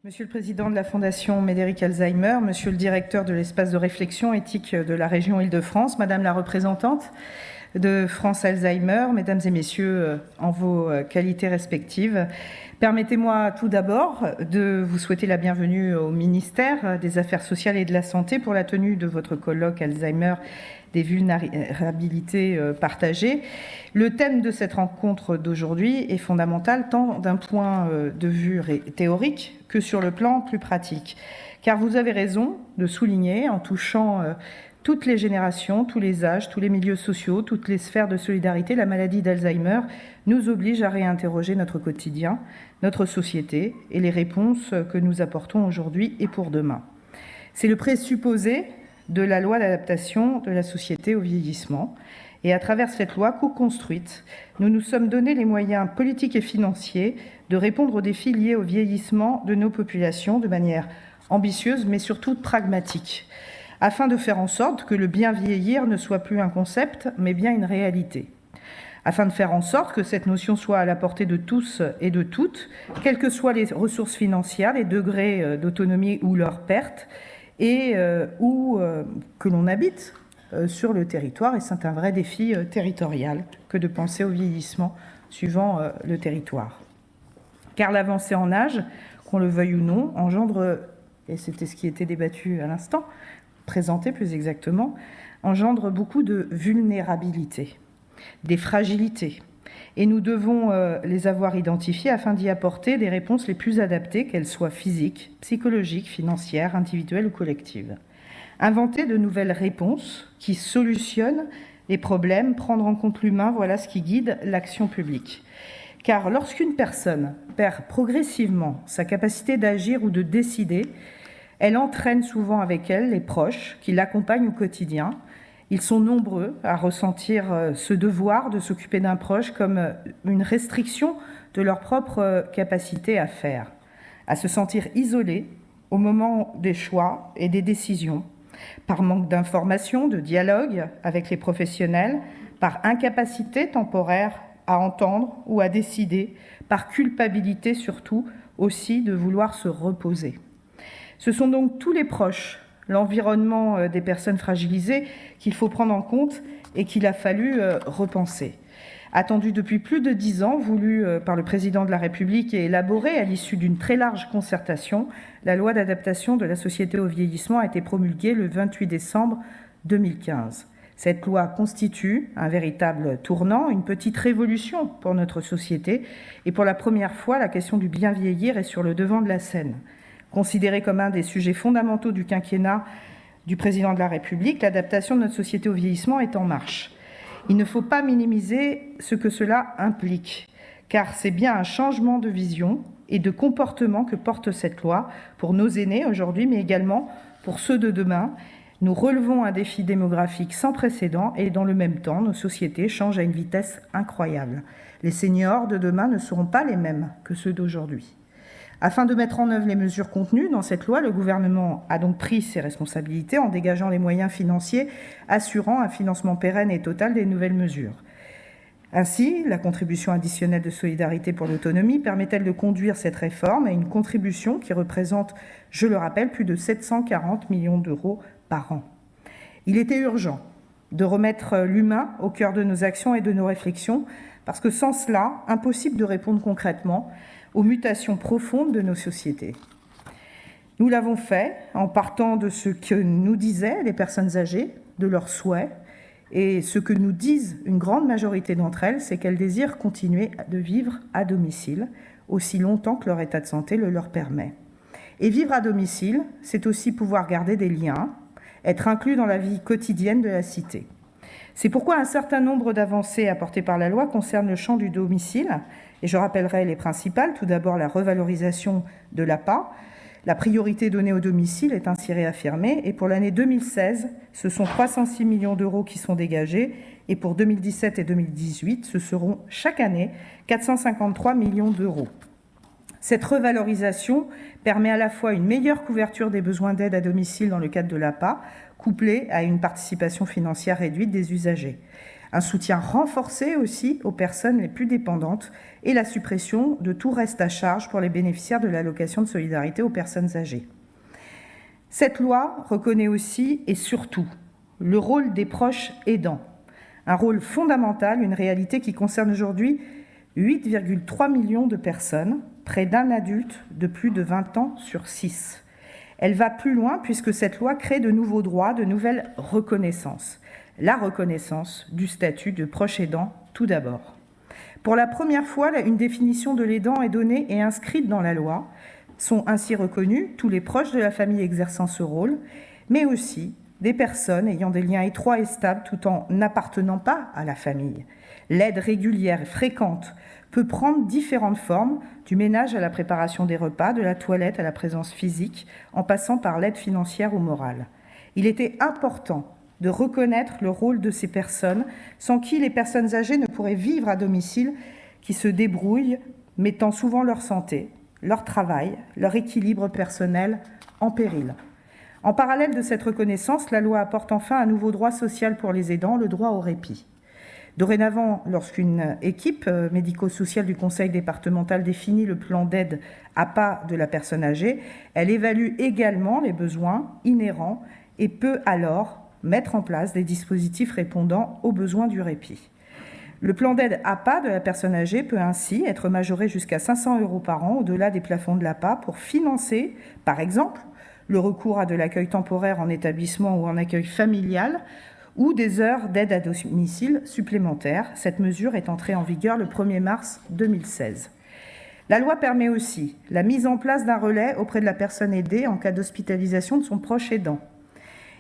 Monsieur le Président de la Fondation Médéric Alzheimer, Monsieur le Directeur de l'espace de réflexion éthique de la région Île-de-France, Madame la représentante de France Alzheimer, Mesdames et Messieurs, en vos qualités respectives, permettez-moi tout d'abord de vous souhaiter la bienvenue au ministère des Affaires sociales et de la Santé pour la tenue de votre colloque Alzheimer des vulnérabilités partagées. Le thème de cette rencontre d'aujourd'hui est fondamental tant d'un point de vue théorique que sur le plan plus pratique. Car vous avez raison de souligner, en touchant toutes les générations, tous les âges, tous les milieux sociaux, toutes les sphères de solidarité, la maladie d'Alzheimer nous oblige à réinterroger notre quotidien, notre société et les réponses que nous apportons aujourd'hui et pour demain. C'est le présupposé de la loi d'adaptation de la société au vieillissement. Et à travers cette loi co-construite, nous nous sommes donné les moyens politiques et financiers de répondre aux défis liés au vieillissement de nos populations de manière ambitieuse, mais surtout pragmatique, afin de faire en sorte que le bien vieillir ne soit plus un concept, mais bien une réalité. Afin de faire en sorte que cette notion soit à la portée de tous et de toutes, quelles que soient les ressources financières, les degrés d'autonomie ou leur perte, et où que l'on habite sur le territoire, et c'est un vrai défi territorial que de penser au vieillissement suivant le territoire. Car l'avancée en âge, qu'on le veuille ou non, engendre, et c'était ce qui était débattu à l'instant, présenté plus exactement, engendre beaucoup de vulnérabilités, des fragilités, et nous devons les avoir identifiées afin d'y apporter des réponses les plus adaptées, qu'elles soient physiques, psychologiques, financières, individuelles ou collectives. Inventer de nouvelles réponses qui solutionnent les problèmes, prendre en compte l'humain, voilà ce qui guide l'action publique. Car lorsqu'une personne perd progressivement sa capacité d'agir ou de décider, elle entraîne souvent avec elle les proches qui l'accompagnent au quotidien. Ils sont nombreux à ressentir ce devoir de s'occuper d'un proche comme une restriction de leur propre capacité à faire, à se sentir isolés au moment des choix et des décisions, par manque d'information, de dialogue avec les professionnels, par incapacité temporaire à entendre ou à décider, par culpabilité surtout aussi de vouloir se reposer. Ce sont donc tous les proches, l'environnement des personnes fragilisées qu'il faut prendre en compte et qu'il a fallu repenser. Attendu depuis plus de 10 ans, voulu par le président de la République et élaboré à l'issue d'une très large concertation, la loi d'adaptation de la société au vieillissement a été promulguée le 28 décembre 2015. Cette loi constitue un véritable tournant, une petite révolution pour notre société, et pour la première fois, la question du bien vieillir est sur le devant de la scène. Considérée comme un des sujets fondamentaux du quinquennat du président de la République, l'adaptation de notre société au vieillissement est en marche. Il ne faut pas minimiser ce que cela implique, car c'est bien un changement de vision et de comportement que porte cette loi pour nos aînés aujourd'hui, mais également pour ceux de demain. Nous relevons un défi démographique sans précédent et dans le même temps, nos sociétés changent à une vitesse incroyable. Les seniors de demain ne seront pas les mêmes que ceux d'aujourd'hui. Afin de mettre en œuvre les mesures contenues dans cette loi, le gouvernement a donc pris ses responsabilités en dégageant les moyens financiers assurant un financement pérenne et total des nouvelles mesures. Ainsi, la contribution additionnelle de solidarité pour l'autonomie permet-elle de conduire cette réforme à une contribution qui représente, je le rappelle, plus de 740 millions d'euros par an. Il était urgent de remettre l'humain au cœur de nos actions et de nos réflexions, parce que sans cela, impossible de répondre concrètement aux mutations profondes de nos sociétés. Nous l'avons fait en partant de ce que nous disaient les personnes âgées, de leurs souhaits, et ce que nous disent une grande majorité d'entre elles, c'est qu'elles désirent continuer de vivre à domicile aussi longtemps que leur état de santé le leur permet. Et vivre à domicile, c'est aussi pouvoir garder des liens, être inclus dans la vie quotidienne de la cité. C'est pourquoi un certain nombre d'avancées apportées par la loi concernent le champ du domicile, et je rappellerai les principales. Tout d'abord, la revalorisation de l'APA. La priorité donnée au domicile est ainsi réaffirmée, et pour l'année 2016, ce sont 306 millions d'euros qui sont dégagés, et pour 2017 et 2018, ce seront chaque année 453 millions d'euros. Cette revalorisation permet à la fois une meilleure couverture des besoins d'aide à domicile dans le cadre de l'APA, couplée à une participation financière réduite des usagers. un soutien renforcé aussi aux personnes les plus dépendantes et la suppression de tout reste à charge pour les bénéficiaires de l'allocation de solidarité aux personnes âgées. Cette loi reconnaît aussi et surtout le rôle des proches aidants, un rôle fondamental, une réalité qui concerne aujourd'hui 8,3 millions de personnes, près d'un adulte de plus de 20 ans sur 6. Elle va plus loin puisque cette loi crée de nouveaux droits, de nouvelles reconnaissances. La reconnaissance du statut de proche aidant tout d'abord. Pour la première fois, une définition de l'aidant est donnée et inscrite dans la loi. Sont ainsi reconnus tous les proches de la famille exerçant ce rôle, mais aussi des personnes ayant des liens étroits et stables tout en n'appartenant pas à la famille. L'aide régulière et fréquente peut prendre différentes formes, du ménage à la préparation des repas, de la toilette à la présence physique, en passant par l'aide financière ou morale. Il était important de reconnaître le rôle de ces personnes, sans qui les personnes âgées ne pourraient vivre à domicile, qui se débrouillent, mettant souvent leur santé, leur travail, leur équilibre personnel en péril. En parallèle de cette reconnaissance, la loi apporte enfin un nouveau droit social pour les aidants, le droit au répit. Dorénavant, lorsqu'une équipe médico-sociale du conseil départemental définit le plan d'aide APA de la personne âgée, elle évalue également les besoins inhérents et peut alors mettre en place des dispositifs répondant aux besoins du répit. Le plan d'aide APA de la personne âgée peut ainsi être majoré jusqu'à 500 € par an au-delà des plafonds de l'APA pour financer, par exemple, le recours à de l'accueil temporaire en établissement ou en accueil familial ou des heures d'aide à domicile supplémentaires. Cette mesure est entrée en vigueur le 1er mars 2016. La loi permet aussi la mise en place d'un relais auprès de la personne aidée en cas d'hospitalisation de son proche aidant.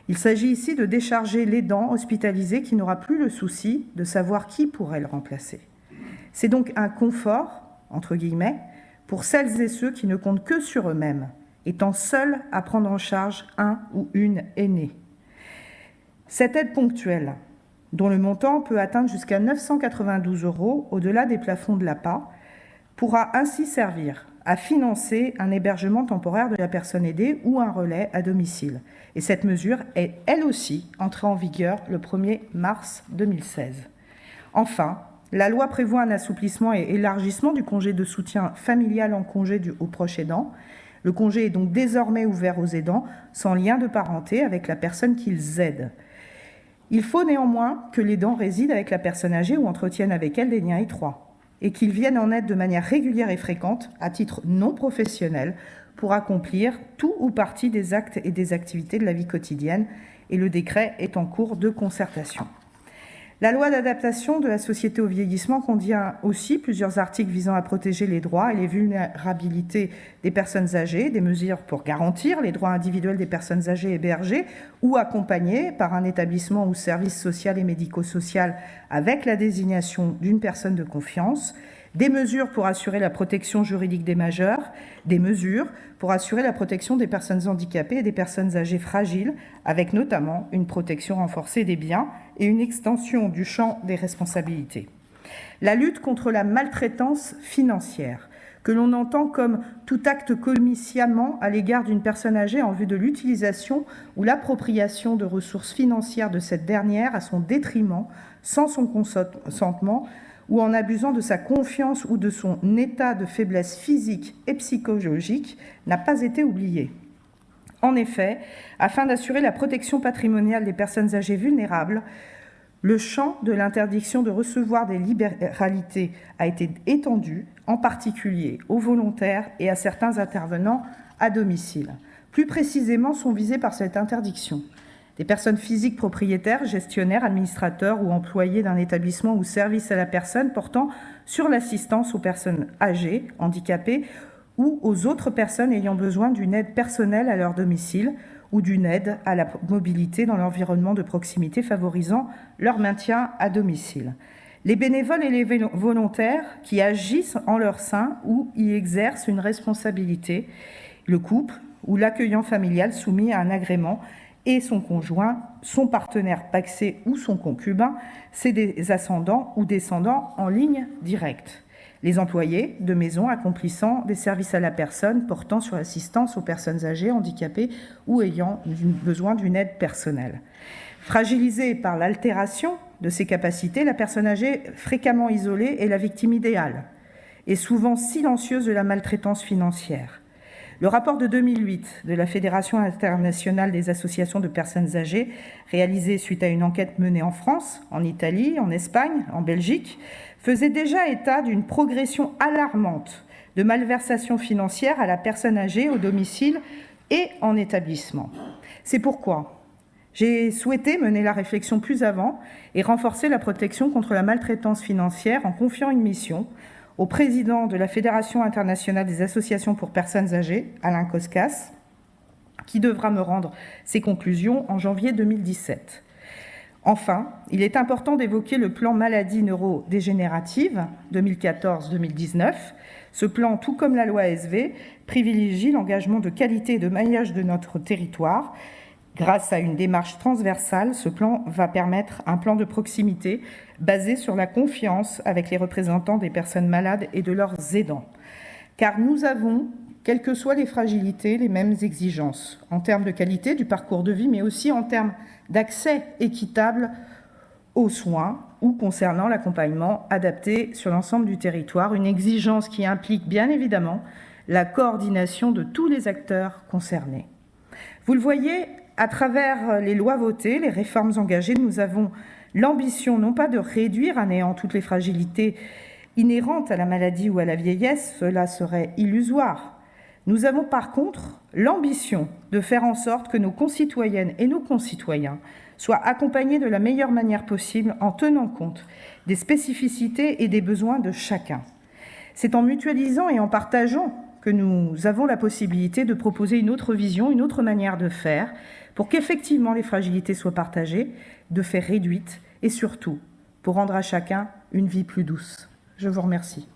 Il s'agit ici de décharger l'aidant hospitalisé qui n'aura plus le souci de savoir qui pourrait le remplacer. C'est donc un confort, entre guillemets, pour celles et ceux qui ne comptent que sur eux-mêmes, étant seuls à prendre en charge un ou une aînée. Cette aide ponctuelle, dont le montant peut atteindre jusqu'à 992 € au-delà des plafonds de l'APA, pourra ainsi servir à financer un hébergement temporaire de la personne aidée ou un relais à domicile. Et cette mesure est, elle aussi, entrée en vigueur le 1er mars 2016. Enfin, la loi prévoit un assouplissement et élargissement du congé de soutien familial en congé aux proches aidants. Le congé est donc désormais ouvert aux aidants sans lien de parenté avec la personne qu'ils aident. Il faut néanmoins que l'aidant réside avec la personne âgée ou entretienne avec elle des liens étroits et qu'il vienne en aide de manière régulière et fréquente, à titre non professionnel, pour accomplir tout ou partie des actes et des activités de la vie quotidienne, et le décret est en cours de concertation. La loi d'adaptation de la société au vieillissement contient aussi plusieurs articles visant à protéger les droits et les vulnérabilités des personnes âgées, des mesures pour garantir les droits individuels des personnes âgées hébergées ou accompagnées par un établissement ou service social et médico-social avec la désignation d'une personne de confiance, des mesures pour assurer la protection juridique des majeurs, des mesures pour assurer la protection des personnes handicapées et des personnes âgées fragiles, avec notamment une protection renforcée des biens et une extension du champ des responsabilités. La lutte contre la maltraitance financière, que l'on entend comme tout acte commis sciemment à l'égard d'une personne âgée en vue de l'utilisation ou l'appropriation de ressources financières de cette dernière à son détriment, sans son consentement, ou en abusant de sa confiance ou de son état de faiblesse physique et psychologique, n'a pas été oublié. En effet, afin d'assurer la protection patrimoniale des personnes âgées vulnérables, le champ de l'interdiction de recevoir des libéralités a été étendu, en particulier aux volontaires et à certains intervenants à domicile. Plus précisément, sont visés par cette interdiction des personnes physiques propriétaires, gestionnaires, administrateurs ou employés d'un établissement ou service à la personne portant sur l'assistance aux personnes âgées, handicapées ou aux autres personnes ayant besoin d'une aide personnelle à leur domicile ou d'une aide à la mobilité dans l'environnement de proximité favorisant leur maintien à domicile. Les bénévoles et les volontaires qui agissent en leur sein ou y exercent une responsabilité, le couple ou l'accueillant familial soumis à un agrément et son conjoint, son partenaire pacsé ou son concubin, c'est des ascendants ou descendants en ligne directe. les employés de maison accomplissant des services à la personne portant sur l'assistance aux personnes âgées, handicapées ou ayant besoin d'une aide personnelle. Fragilisée par l'altération de ses capacités, la personne âgée fréquemment isolée est la victime idéale et souvent silencieuse de la maltraitance financière. Le rapport de 2008 de la Fédération internationale des associations de personnes âgées, réalisé suite à une enquête menée en France, en Italie, en Espagne, en Belgique, faisait déjà état d'une progression alarmante de malversation financière à la personne âgée au domicile et en établissement. C'est pourquoi j'ai souhaité mener la réflexion plus avant et renforcer la protection contre la maltraitance financière en confiant une mission au président de la Fédération internationale des associations pour personnes âgées, Alain Coscas, qui devra me rendre ses conclusions en janvier 2017. Enfin, il est important d'évoquer le plan maladies neurodégénératives 2014-2019. Ce plan, tout comme la loi ASV, privilégie l'engagement de qualité et de maillage de notre territoire. Grâce à une démarche transversale, ce plan va permettre un plan de proximité basé sur la confiance avec les représentants des personnes malades et de leurs aidants. Car nous avons, quelles que soient les fragilités, les mêmes exigences en termes de qualité du parcours de vie, mais aussi en termes d'accès équitable aux soins ou concernant l'accompagnement adapté sur l'ensemble du territoire, une exigence qui implique bien évidemment la coordination de tous les acteurs concernés. Vous le voyez, à travers les lois votées, les réformes engagées, nous avons l'ambition non pas de réduire à néant toutes les fragilités inhérentes à la maladie ou à la vieillesse, cela serait illusoire. Nous avons par contre l'ambition de faire en sorte que nos concitoyennes et nos concitoyens soient accompagnés de la meilleure manière possible en tenant compte des spécificités et des besoins de chacun. C'est en mutualisant et en partageant que nous avons la possibilité de proposer une autre vision, une autre manière de faire, pour qu'effectivement les fragilités soient partagées, de faire réduites et surtout pour rendre à chacun une vie plus douce. Je vous remercie.